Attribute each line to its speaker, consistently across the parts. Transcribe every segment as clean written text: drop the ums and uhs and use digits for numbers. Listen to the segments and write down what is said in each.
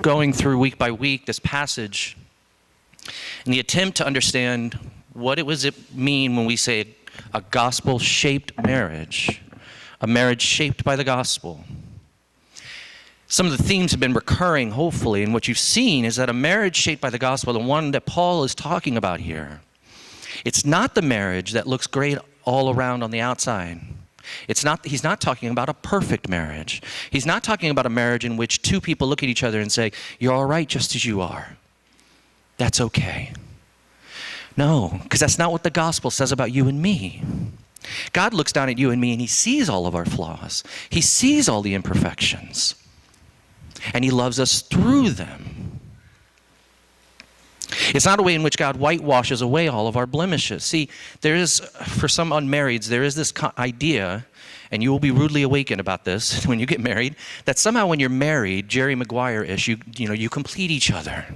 Speaker 1: going through week by week this passage in the attempt to understand what it mean when we say a gospel-shaped marriage, a marriage shaped by the gospel. Some of the themes have been recurring, hopefully, and what you've seen is that a marriage shaped by the gospel, the one that Paul is talking about here, it's not the marriage that looks great all around on the outside. He's not talking about a perfect marriage. He's not talking about a marriage in which two people look at each other and say, "You're all right just as you are. That's okay." No, because that's not what the gospel says about you and me. God looks down at you and me and he sees all of our flaws. He sees all the imperfections. And he loves us through them. It's not a way in which God whitewashes away all of our blemishes. See, there is, for some unmarrieds, there is this idea, and you will be rudely awakened about this when you get married, that somehow when you're married, Jerry Maguire-ish, you complete each other.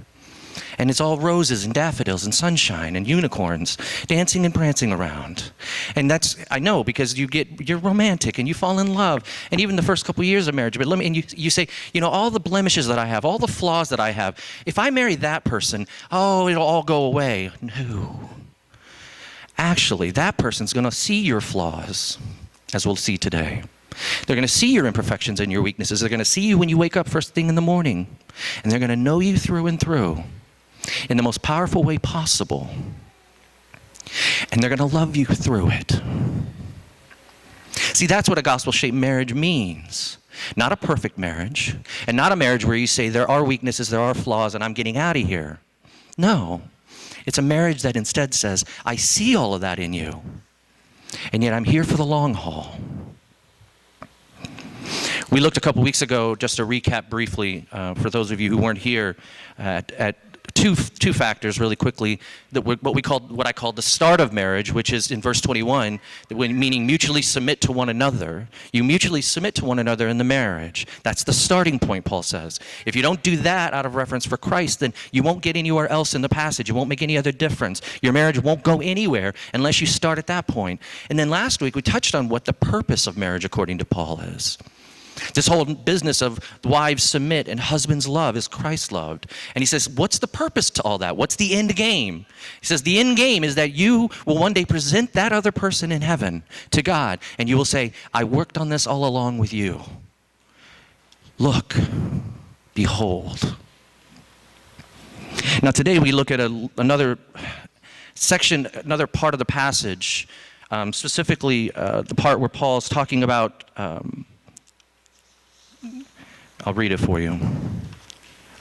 Speaker 1: And it's all roses and daffodils and sunshine and unicorns dancing and prancing around. And that's, I know, because you're romantic and you fall in love. And even the first couple years of marriage, you say, all the blemishes that I have, all the flaws that I have, if I marry that person, it'll all go away. No. Actually, that person's going to see your flaws, as we'll see today. They're going to see your imperfections and your weaknesses. They're going to see you when you wake up first thing in the morning. And they're going to know you through and through in the most powerful way possible. And they're going to love you through it. See, that's what a gospel-shaped marriage means. Not a perfect marriage, and not a marriage where you say there are weaknesses, there are flaws, and I'm getting out of here. No. It's a marriage that instead says, I see all of that in you, and yet I'm here for the long haul. We looked a couple weeks ago, just to recap briefly, for those of you who weren't here, at two factors really quickly, that what I called the start of marriage, which is in verse 21, meaning mutually submit to one another. You mutually submit to one another in the marriage. That's the starting point, Paul says. If you don't do that out of reference for Christ, then you won't get anywhere else in the passage. It won't make any other difference. Your marriage won't go anywhere unless you start at that point. And then last week we touched on what the purpose of marriage according to Paul is. This whole business of wives submit and husbands love as Christ loved. And he says, what's the purpose to all that? What's the end game? He says, the end game is that you will one day present that other person in heaven to God. And you will say, I worked on this all along with you. Look, behold. Now today we look at another section, another part of the passage, specifically the part where Paul is talking about I'll read it for you.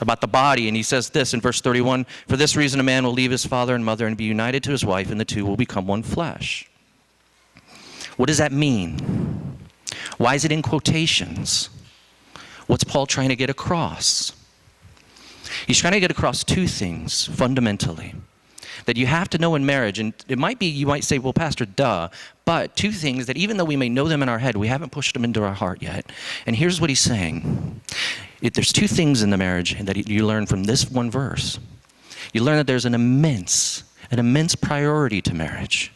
Speaker 1: About the body, and he says this in verse 31, for this reason a man will leave his father and mother and be united to his wife, and the two will become one flesh. What does that mean? Why is it in quotations? What's Paul trying to get across? He's trying to get across two things, fundamentally, that you have to know in marriage, and it might be, you might say, well, Pastor, duh, but two things that even though we may know them in our head, we haven't pushed them into our heart yet. And here's what he's saying. There's two things in the marriage that you learn from this one verse. You learn that there's an immense priority to marriage.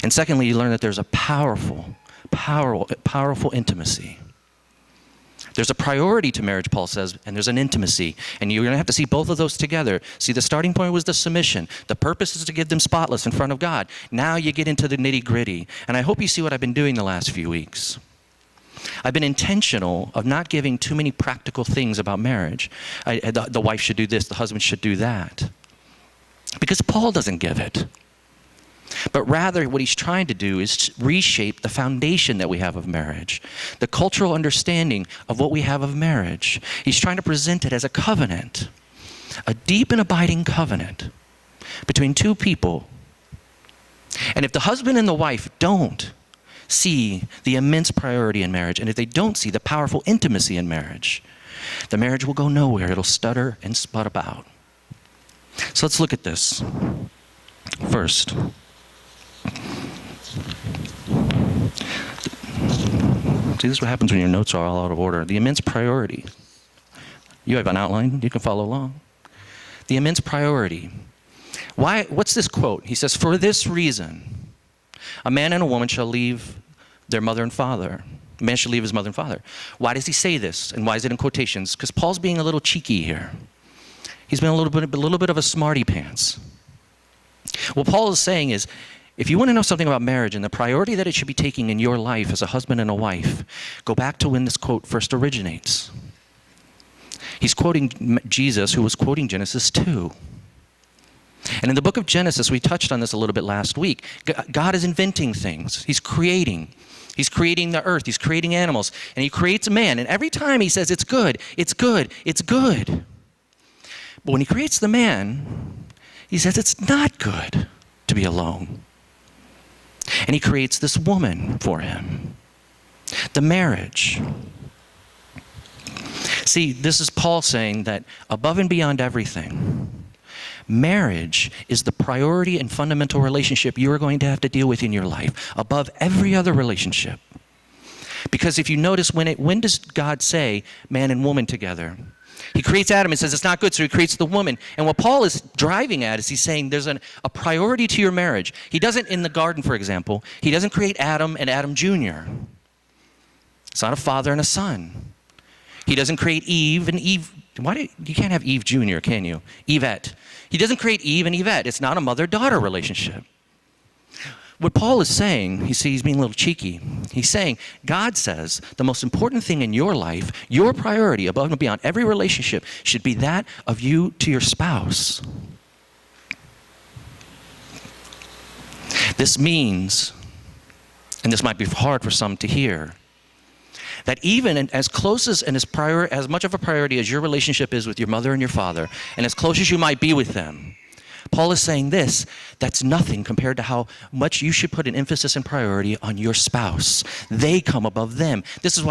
Speaker 1: And secondly, you learn that there's a powerful intimacy. There's a priority to marriage, Paul says, and there's an intimacy. And you're going to have to see both of those together. See, the starting point was the submission. The purpose is to get them spotless in front of God. Now you get into the nitty-gritty. And I hope you see what I've been doing the last few weeks. I've been intentional of not giving too many practical things about marriage. The wife should do this, the husband should do that. Because Paul doesn't give it. But rather, what he's trying to do is reshape the foundation that we have of marriage, the cultural understanding of what we have of marriage. He's trying to present it as a covenant, a deep and abiding covenant between two people. And if the husband and the wife don't see the immense priority in marriage, and if they don't see the powerful intimacy in marriage, the marriage will go nowhere. It'll stutter and sput about. So let's look at this. First, see, this is what happens when your notes are all out of order. The immense priority. You have an outline. You can follow along. The immense priority. Why? What's this quote? He says, for this reason, a man and a woman shall leave their mother and father. A man should leave his mother and father. Why does he say this? And why is it in quotations? Because Paul's being a little cheeky here. He's been a little bit of a smarty pants. What Paul is saying is, if you want to know something about marriage and the priority that it should be taking in your life as a husband and a wife, go back to when this quote first originates. He's quoting Jesus, who was quoting Genesis 2. And in the book of Genesis, we touched on this a little bit last week, God is inventing things. He's creating. He's creating the earth. He's creating animals. And he creates man. And every time he says, it's good, it's good, it's good. But when he creates the man, he says it's not good to be alone. And he creates this woman for him. The marriage. See, this is Paul saying that above and beyond everything, marriage is the priority and fundamental relationship you are going to have to deal with in your life, above every other relationship. Because if you notice, when does God say man and woman together? He creates Adam and says it's not good, so he creates the woman. And what Paul is driving at is he's saying there's a priority to your marriage. He doesn't, in the garden, for example, he doesn't create Adam and Adam Jr. It's not a father and a son. He doesn't create Eve and Eve. You can't have Eve Jr., can you? Yvette. He doesn't create Eve and Yvette. It's not a mother-daughter relationship. What Paul is saying, you see, he's being a little cheeky. He's saying, God says the most important thing in your life, your priority above and beyond every relationship, should be that of you to your spouse. This means, and this might be hard for some to hear, that even as close as and as much of a priority as your relationship is with your mother and your father, and as close as you might be with them, Paul is saying this, that's nothing compared to how much you should put an emphasis and priority on your spouse. They come above them. This is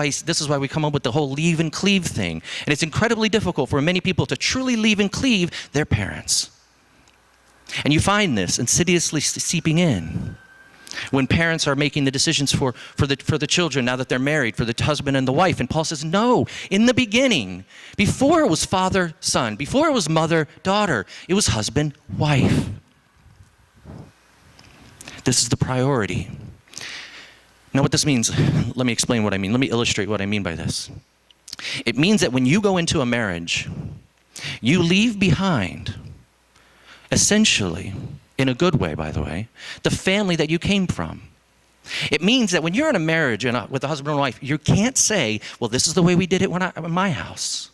Speaker 1: why we come up with the whole leave and cleave thing. And it's incredibly difficult for many people to truly leave and cleave their parents. And you find this insidiously seeping in when parents are making the decisions for the children now that they're married, for the husband and the wife. And Paul says, no, in the beginning, before it was father, son, before it was mother, daughter, it was husband, wife. This is the priority. Now what this means, let me explain what I mean. Let me illustrate what I mean by this. It means that when you go into a marriage, you leave behind, essentially, in a good way, by the way, the family that you came from. It means that when you're in a marriage with a husband and wife, you can't say, well, this is the way we did it in my house.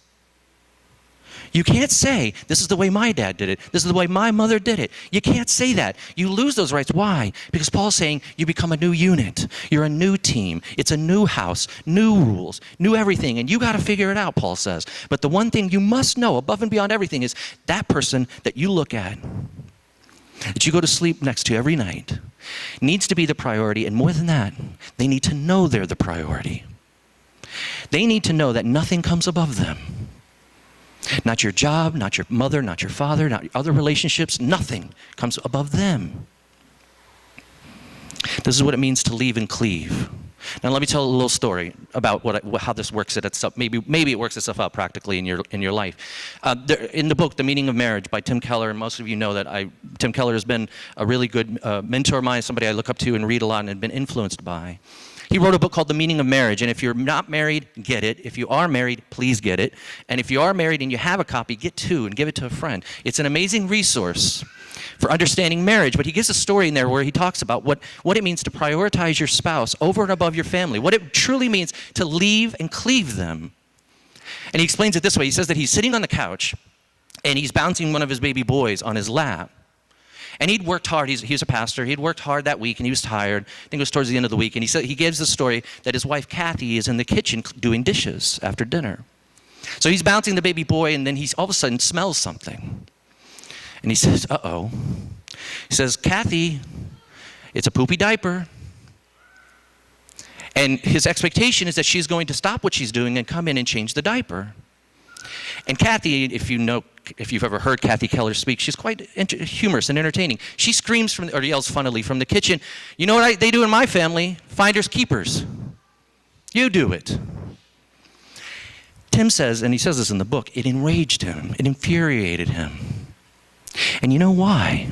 Speaker 1: You can't say, this is the way my dad did it. This is the way my mother did it. You can't say that. You lose those rights. Why? Because Paul's saying you become a new unit. You're a new team. It's a new house, new rules, new everything. And you got to figure it out, Paul says. But the one thing you must know above and beyond everything is that person that you look at, that you go to sleep next to every night, needs to be the priority. And more than that, they need to know they're the priority. They need to know that nothing comes above them. Not your job, not your mother, not your father, not other relationships. Nothing comes above them. This is what it means to leave and cleave. Now let me tell a little story about how this works itself. Maybe it works itself out practically in your life. In the book, The Meaning of Marriage by Tim Keller, and most of you know that Tim Keller has been a really good mentor of mine, somebody I look up to and read a lot and have been influenced by. He wrote a book called The Meaning of Marriage, and if you're not married, get it. If you are married, please get it. And if you are married and you have a copy, get two and give it to a friend. It's an amazing resource for understanding marriage, but he gives a story in there where he talks about what it means to prioritize your spouse over and above your family, what it truly means to leave and cleave them. And he explains it this way. He says that he's sitting on the couch, and he's bouncing one of his baby boys on his lap. And he'd worked hard. He was a pastor. He'd worked hard that week, and he was tired. I think it was towards the end of the week. And he gives the story that his wife, Kathy, is in the kitchen doing dishes after dinner. So he's bouncing the baby boy, and then he all of a sudden smells something. And he says, uh-oh. He says, Kathy, it's a poopy diaper. And his expectation is that she's going to stop what she's doing and come in and change the diaper. And Kathy, if you've ever heard Kathy Keller speak, she's quite humorous and entertaining. She screams or yells funnily from the kitchen, you know what they do in my family? Finders keepers. You do it. Tim says, and he says this in the book, it enraged him. It infuriated him. And you know why?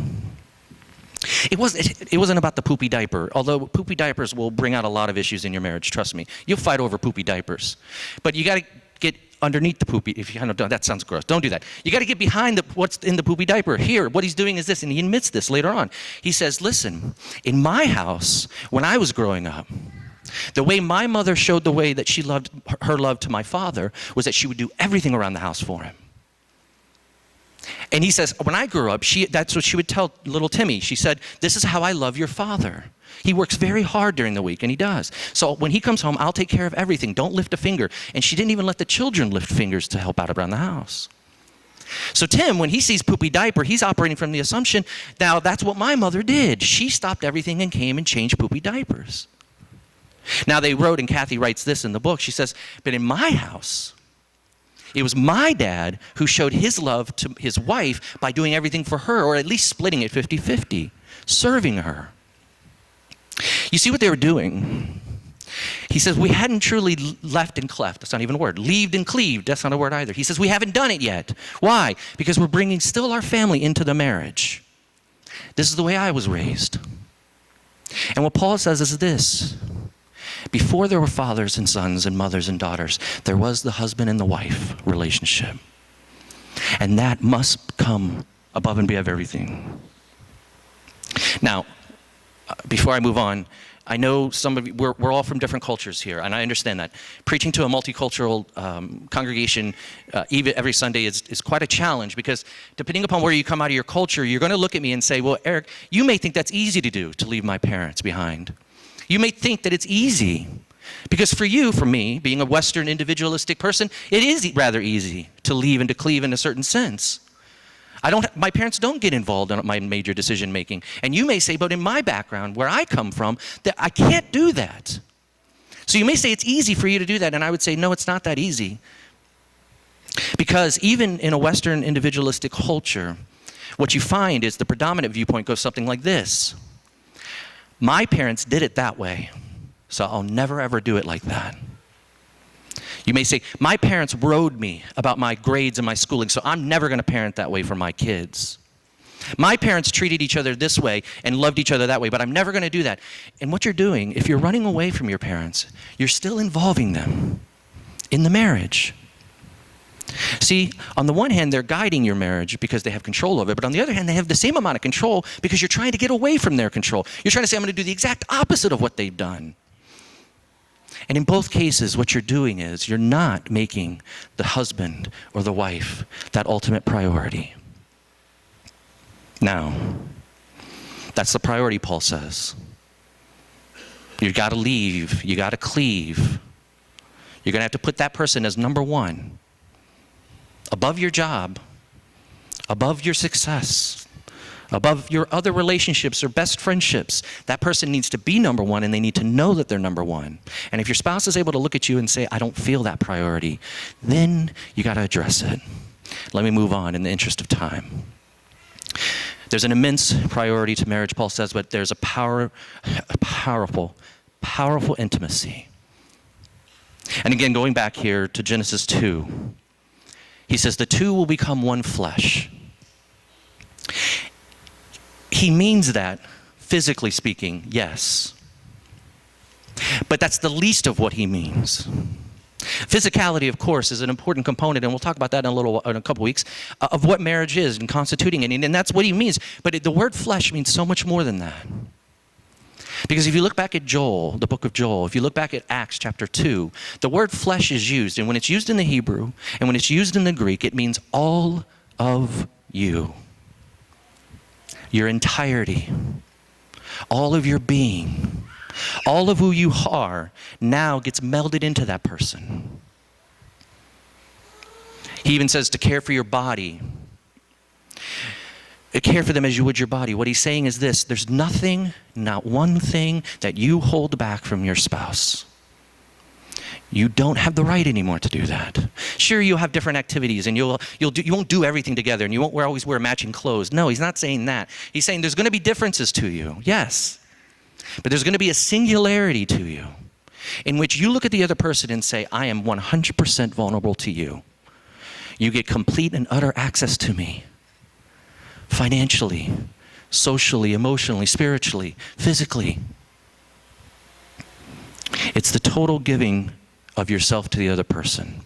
Speaker 1: It wasn't about the poopy diaper, although poopy diapers will bring out a lot of issues in your marriage, trust me. You'll fight over poopy diapers. But you got to get underneath the poopy, if you kind of don't, that sounds gross, don't do that. You got to get behind what's in the poopy diaper. Here, what he's doing is this, and he admits this later on. He says, listen, in my house, when I was growing up, the way my mother showed the way that she loved her love to my father was that she would do everything around the house for him. And he says, when I grew up, that's what she would tell little Timmy. She said, this is how I love your father. He works very hard during the week, and he does. So when he comes home, I'll take care of everything. Don't lift a finger. And she didn't even let the children lift fingers to help out around the house. So Tim, when he sees poopy diaper, he's operating from the assumption, now that's what my mother did. She stopped everything and came and changed poopy diapers. Now they wrote, and Kathy writes this in the book, she says, but in my house, it was my dad who showed his love to his wife by doing everything for her, or at least splitting it 50-50, serving her. You see what they were doing? He says, we hadn't truly left and cleft. That's not even a word. Leaved and cleaved. That's not a word either. He says, we haven't done it yet. Why? Because we're bringing still our family into the marriage. This is the way I was raised. And what Paul says is this. Before there were fathers and sons and mothers and daughters, there was the husband and the wife relationship. And that must come above and beyond everything. Now, before I move on, I know some of you, we're all from different cultures here, and I understand that. Preaching to a multicultural congregation even every Sunday is quite a challenge, because depending upon where you come out of your culture, you're going to look at me and say, well, Aric, you may think that's easy to do, to leave my parents behind. You may think that it's easy, because for you, for me, being a Western individualistic person, it is rather easy to leave and to cleave in a certain sense. My parents don't get involved in my major decision making. And you may say, but in my background, where I come from, that I can't do that. So you may say it's easy for you to do that, and I would say, no, it's not that easy. Because even in a Western individualistic culture, what you find is the predominant viewpoint goes something like this. My parents did it that way, so I'll never ever do it like that. You may say, my parents rode me about my grades and my schooling, so I'm never going to parent that way for my kids. My parents treated each other this way and loved each other that way, but I'm never going to do that. And what you're doing, if you're running away from your parents, you're still involving them in the marriage. See, on the one hand, they're guiding your marriage because they have control of it, but on the other hand, they have the same amount of control because you're trying to get away from their control. You're trying to say, I'm going to do the exact opposite of what they've done. And in both cases, what you're doing is you're not making the husband or the wife that ultimate priority. Now, that's the priority, Paul says. You've got to leave. You got to cleave. You're going to have to put that person as number one. Above your job, above your success, above your other relationships or best friendships. That person needs to be number one, and they need to know that they're number one. And if your spouse is able to look at you and say, I don't feel that priority, then you got to address it. Let me move on in the interest of time. There's an immense priority to marriage, Paul says, but there's a powerful intimacy. And again, going back here to Genesis 2, he says, the two will become one flesh. He means that, physically speaking, yes. But that's the least of what he means. Physicality, of course, is an important component, and we'll talk about that in a couple weeks, of what marriage is and constituting it, and that's what he means. But the word flesh means so much more than that. Because if you look back at Joel, the book of Joel, if you look back at Acts chapter 2, the word flesh is used, and when it's used in the Hebrew, and when it's used in the Greek, it means all of you. Your entirety, all of your being, all of who you are now gets melded into that person. He even says to care for your body. Care for them as you would your body. What he's saying is this: there's nothing, not one thing that you hold back from your spouse. You don't have the right anymore to do that. Sure, you'll have different activities, and you won't do everything together, and you won't always wear matching clothes. No, he's not saying that. He's saying there's going to be differences to you, yes, but there's going to be a singularity to you in which you look at the other person and say, I am 100% vulnerable to you. You get complete and utter access to me, financially, socially, emotionally, spiritually, physically. It's the total giving of yourself to the other person.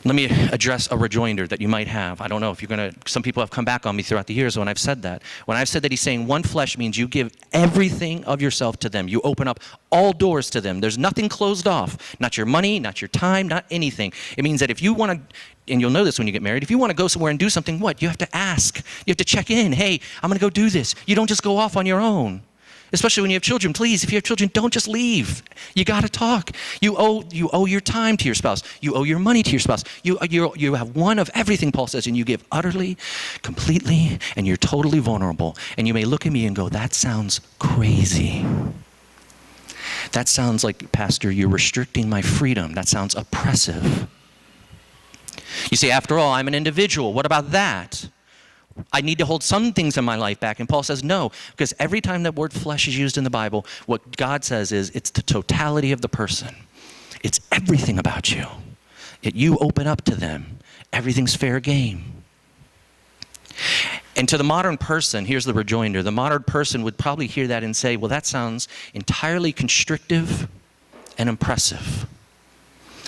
Speaker 1: Let me address a rejoinder that you might have. I don't know if you're going to, some people have come back on me throughout the years when I've said that. When I've said that he's saying one flesh means you give everything of yourself to them. You open up all doors to them. There's nothing closed off. Not your money, not your time, not anything. It means that if you want to, and you'll know this when you get married, if you want to go somewhere and do something, what? You have to ask. You have to check in. Hey, I'm going to go do this. You don't just go off on your own. Especially when you have children. Please, if you have children, don't just leave. You got to talk. You owe your time to your spouse. You owe your money to your spouse. You have one of everything, Paul says, and you give utterly, completely, and you're totally vulnerable. And you may look at me and go, that sounds crazy. That sounds like, Pastor, you're restricting my freedom. That sounds oppressive. You say, after all, I'm an individual. What about that? I need to hold some things in my life back. And Paul says no, because every time that word flesh is used in the Bible, what God says is it's the totality of the person. It's everything about you. You open up to them. Everything's fair game. And to the modern person, here's the rejoinder. The modern person would probably hear that and say, well, that sounds entirely constrictive and oppressive.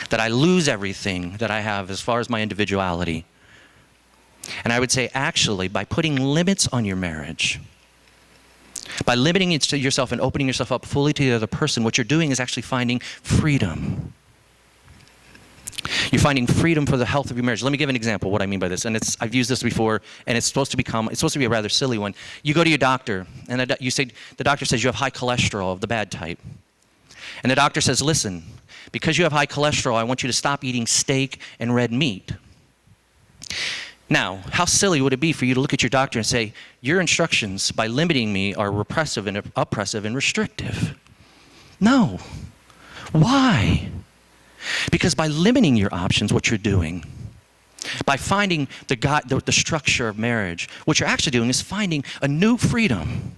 Speaker 1: That I lose everything that I have as far as my individuality. And I would say, actually, by putting limits on your marriage, by limiting it to yourself and opening yourself up fully to the other person, what you're doing is actually finding freedom. You're finding freedom for the health of your marriage. Let me give an example of what I mean by this. And I've used this before, and it's supposed to be a rather silly one. You go to your doctor, and the doctor says you have high cholesterol of the bad type. And the doctor says, listen, because you have high cholesterol, I want you to stop eating steak and red meat. Now, how silly would it be for you to look at your doctor and say, your instructions by limiting me are repressive and oppressive and restrictive? No. Why? Because by limiting your options, what you're doing, by finding the structure of marriage, what you're actually doing is finding a new freedom,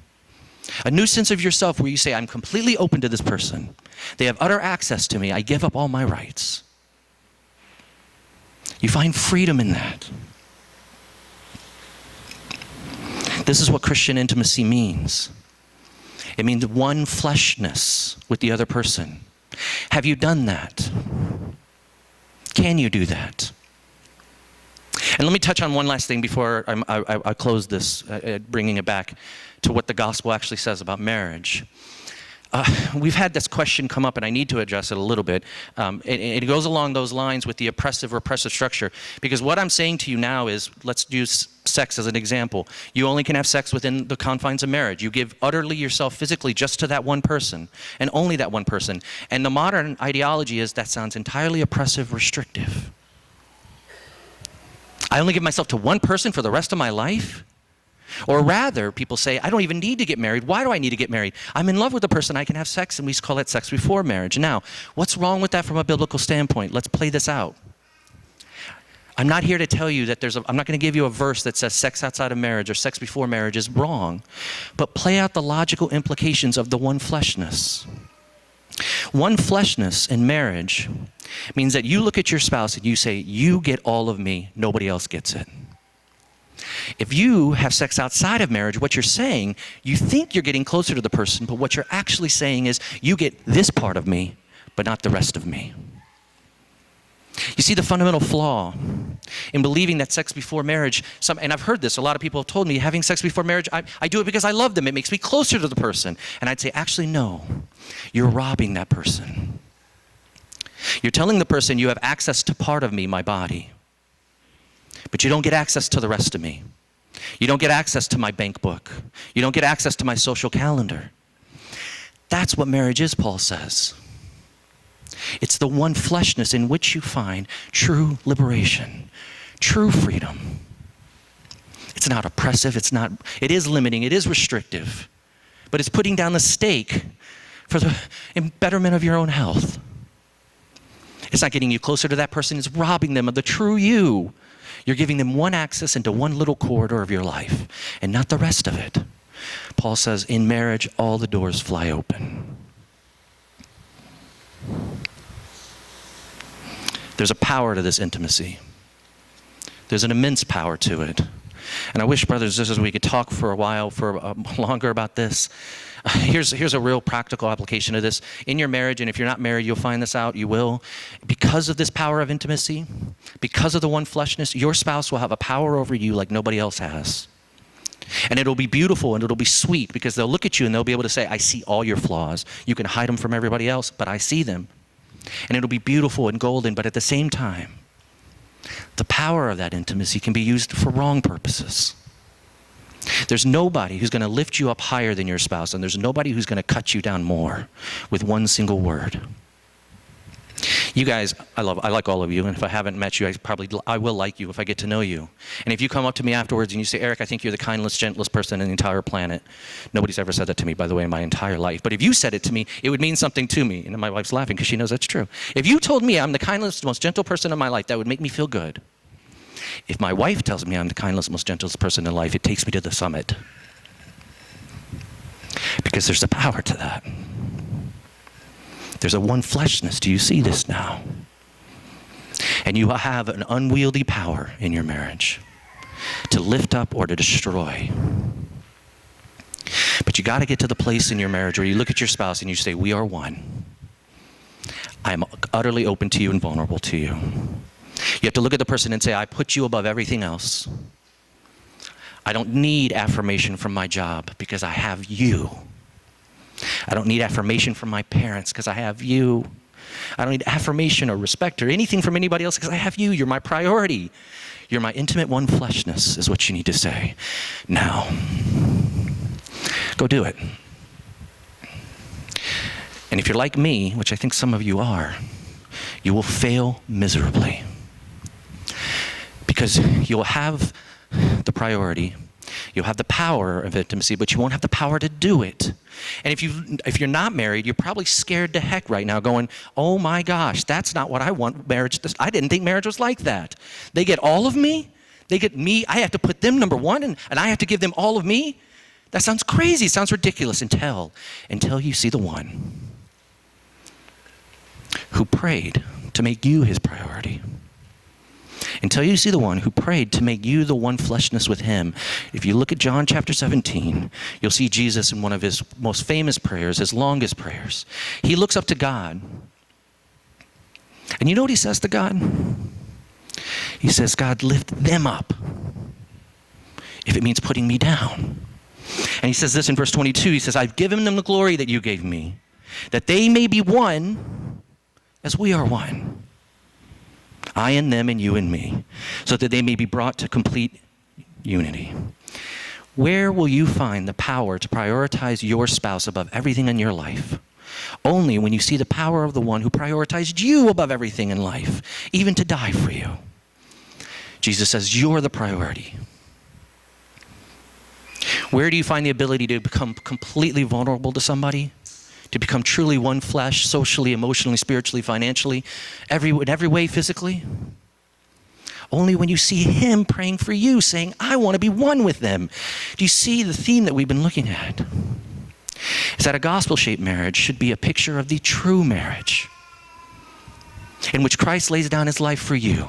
Speaker 1: a new sense of yourself where you say, I'm completely open to this person. They have utter access to me. I give up all my rights. You find freedom in that. This is what Christian intimacy means. It means one fleshness with the other person. Have you done that? Can you do that? And let me touch on one last thing before I close this, bringing it back to what the gospel actually says about marriage. We've had this question come up, and I need to address it a little bit. It goes along those lines with the oppressive structure. Because what I'm saying to you now is, let's use sex as an example. You only can have sex within the confines of marriage. You give utterly yourself physically just to that one person, and only that one person. And the modern ideology is that sounds entirely oppressive, restrictive. I only give myself to one person for the rest of my life? Or rather, people say, I don't even need to get married. Why do I need to get married? I'm in love with a person. I can have sex, and we call it sex before marriage. Now, what's wrong with that from a biblical standpoint? Let's play this out. I'm not here to tell you that I'm not going to give you a verse that says sex outside of marriage or sex before marriage is wrong. But play out the logical implications of the one fleshness. One fleshness in marriage means that you look at your spouse and you say, you get all of me, nobody else gets it. If you have sex outside of marriage, what you're saying, you think you're getting closer to the person, but what you're actually saying is, you get this part of me, but not the rest of me. You see the fundamental flaw in believing that sex before marriage, and I've heard this, a lot of people have told me, having sex before marriage, I do it because I love them, it makes me closer to the person. And I'd say, actually, no, you're robbing that person. You're telling the person you have access to part of me, my body, but you don't get access to the rest of me. You don't get access to my bank book. You don't get access to my social calendar. That's what marriage is, Paul says. It's the one fleshness in which you find true liberation, true freedom. It's not oppressive, it is limiting, it is restrictive, but it's putting down the stake for the betterment of your own health. It's not getting you closer to that person, it's robbing them of the true you. You're giving them one access into one little corridor of your life and not the rest of it. Paul says, in marriage, all the doors fly open. There's a power to this intimacy. There's an immense power to it. And I wish, brothers and sisters, we could talk for a while, longer about this. Here's a real practical application of this. In your marriage, and if you're not married, you'll find this out, you will. Because of this power of intimacy, because of the one fleshness, your spouse will have a power over you like nobody else has. And it'll be beautiful and it'll be sweet because they'll look at you and they'll be able to say, I see all your flaws. You can hide them from everybody else, but I see them. And it'll be beautiful and golden, but at the same time, the power of that intimacy can be used for wrong purposes. There's nobody who's going to lift you up higher than your spouse, and there's nobody who's going to cut you down more with one single word. You guys, I like all of you, and if I haven't met you, I will like you if I get to know you. And if you come up to me afterwards and you say, Aric, I think you're the kindest, gentlest person on the entire planet. Nobody's ever said that to me, by the way, in my entire life. But if you said it to me, it would mean something to me. And my wife's laughing because she knows that's true. If you told me I'm the kindest, most gentle person in my life, that would make me feel good. If my wife tells me I'm the kindest, most gentlest person in life, it takes me to the summit. Because there's a power to that. There's a one fleshness. Do you see this now? And you have an unwieldy power in your marriage to lift up or to destroy. But you got to get to the place in your marriage where you look at your spouse and you say, we are one. I'm utterly open to you and vulnerable to you. You have to look at the person and say, I put you above everything else. I don't need affirmation from my job because I have you. I don't need affirmation from my parents because I have you. I don't need affirmation or respect or anything from anybody else because I have you. You're my priority. You're my intimate one fleshness is what you need to say. Now, go do it. And if you're like me, which I think some of you are, you will fail miserably. Because you'll have the priority, you'll have the power of intimacy, but you won't have the power to do it. And if you're not married, you're probably scared to heck right now going, oh my gosh, that's not what I want marriage to. I didn't think marriage was like that. They get all of me, they get me, I have to put them number one, and I have to give them all of me. That sounds crazy, it sounds ridiculous until you see the one who prayed to make you his priority. Until you see the one who prayed to make you the one fleshness with him. If you look at John chapter 17, you'll see Jesus in one of his most famous prayers, his longest prayers. He looks up to God. And you know what he says to God? He says, God, lift them up if it means putting me down. And he says this in verse 22. He says, I've given them the glory that you gave me, that they may be one as we are one. I and them and you and me, so that they may be brought to complete unity. Where will you find the power to prioritize your spouse above everything in your life? Only when you see the power of the one who prioritized you above everything in life, even to die for you. Jesus says, you're the priority. Where do you find the ability to become completely vulnerable to somebody? To become truly one flesh, socially, emotionally, spiritually, financially, in every way, physically? Only when you see him praying for you, saying, I want to be one with them. Do you see the theme that we've been looking at? Is that a gospel-shaped marriage should be a picture of the true marriage in which Christ lays down his life for you.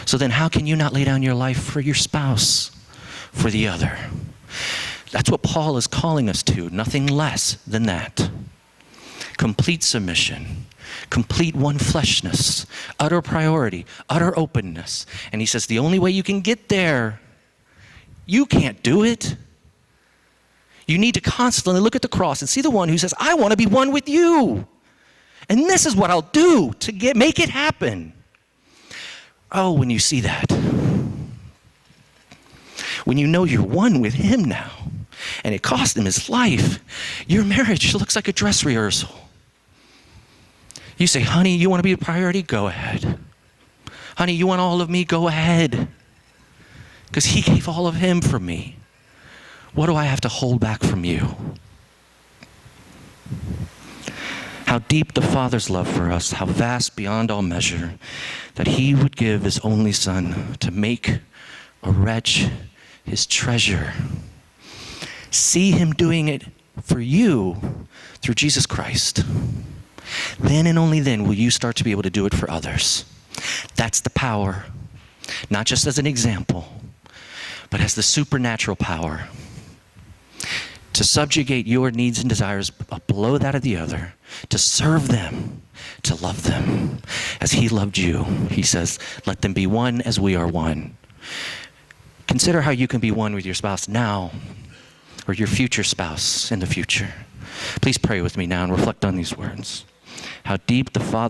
Speaker 1: So then how can you not lay down your life for your spouse, for the other? That's what Paul is calling us to, nothing less than that. Complete submission, complete one fleshness, utter priority, utter openness. And he says the only way you can get there, you can't do it. You need to constantly look at the cross and see the one who says, I want to be one with you. And this is what I'll do to make it happen. Oh, when you see that, when you know you're one with him now, and it cost him his life, your marriage looks like a dress rehearsal. You say, honey, you want to be a priority? Go ahead. Honey, you want all of me? Go ahead. Because he gave all of him for me. What do I have to hold back from you? How deep the Father's love for us, how vast beyond all measure, that he would give his only Son to make a wretch his treasure. See him doing it for you through Jesus Christ. Then and only then will you start to be able to do it for others. That's the power, not just as an example, but has the supernatural power to subjugate your needs and desires below that of the other, to serve them, to love them as he loved you. He says, let them be one as we are one. Consider how you can be one with your spouse now, or your future spouse in the future. Please pray with me now and reflect on these words. How deep the Father